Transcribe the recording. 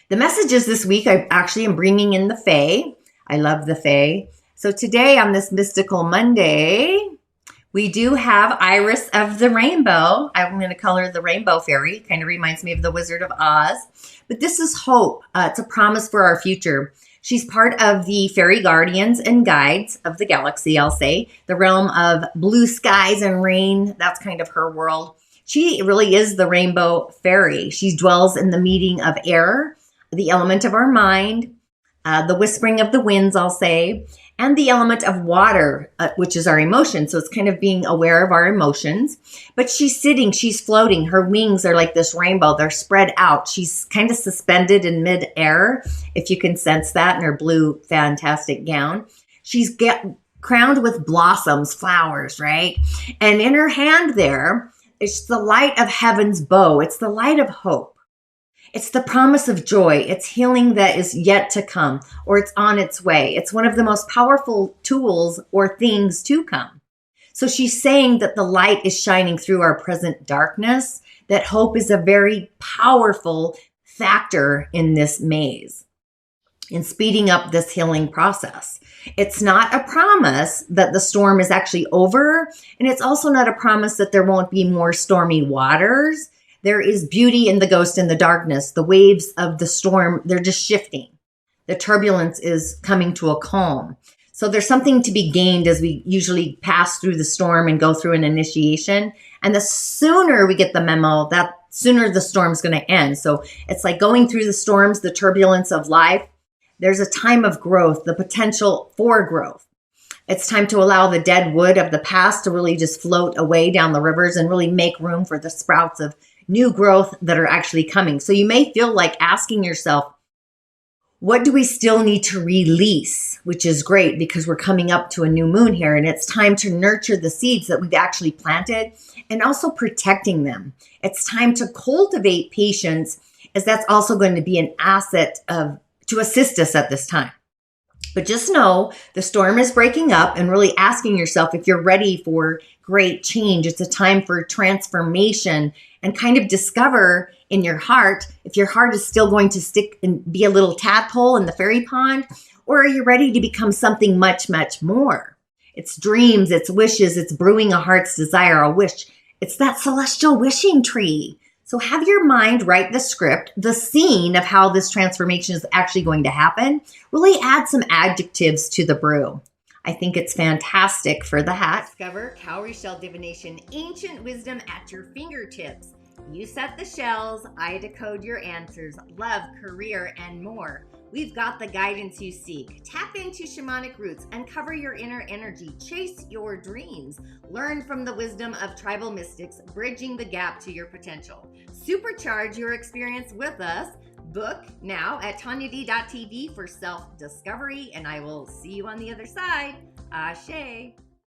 The messages this week, I actually am bringing in the Fae. I love the Fae. So today on this Mystical Monday, we do have Iris of the Rainbow. I'm going to color the Rainbow Fairy. Kind of reminds me of the Wizard of Oz. But this is hope. It's a promise for our future. She's part of the fairy guardians and guides of the galaxy, I'll say. The realm of blue skies and rain. That's kind of her world. She really is the Rainbow Fairy. She dwells in the meeting of air, the element of our mind, the whispering of the winds, I'll say, and the element of water, which is our emotions. So it's kind of being aware of our emotions. But she's sitting, she's floating. Her wings are like this rainbow. They're spread out. She's kind of suspended in midair, if you can sense that, in her blue, fantastic gown. She's crowned with blossoms, flowers, right? And in her hand there, it's the light of heaven's bow. It's the light of hope. It's the promise of joy. It's healing that is yet to come, or it's on its way. It's one of the most powerful tools or things to come. So she's saying that the light is shining through our present darkness, that hope is a very powerful factor in this maze, in speeding up this healing process. It's not a promise that the storm is actually over, and it's also not a promise that there won't be more stormy waters. There is beauty in the ghost in the darkness. The waves of the storm, they're just shifting. The turbulence is coming to a calm. So there's something to be gained as we usually pass through the storm and go through an initiation. And the sooner we get the memo, that sooner the storm's going to end. So it's like going through the storms, the turbulence of life. There's a time of growth, the potential for growth. It's time to allow the dead wood of the past to really just float away down the rivers and really make room for the sprouts of new growth that are actually coming. So you may feel like asking yourself, what do we still need to release? Which is great because we're coming up to a new moon here, and it's time to nurture the seeds that we've actually planted and also protecting them. It's time to cultivate patience, as that's also going to be an asset to assist us at this time. But just know the storm is breaking up, and really asking yourself if you're ready for great change. It's a time for transformation, and kind of discover in your heart if your heart is still going to stick and be a little tadpole in the fairy pond, or are you ready to become something much, much more? It's dreams, it's wishes, it's brewing a heart's desire, a wish. It's that celestial wishing tree. So have your mind write the script, the scene of how this transformation is actually going to happen. Really add some adjectives to the brew. I think it's fantastic for the hat. Discover cowrie shell divination, ancient wisdom at your fingertips. You set the shells, I decode your answers, love, career, and more. We've got the guidance you seek. Tap into shamanic roots, uncover your inner energy, chase your dreams, learn from the wisdom of tribal mystics, bridging the gap to your potential. Supercharge your experience with us. Book now at tonyadee.tv for self-discovery, and I will see you on the other side. Ashe.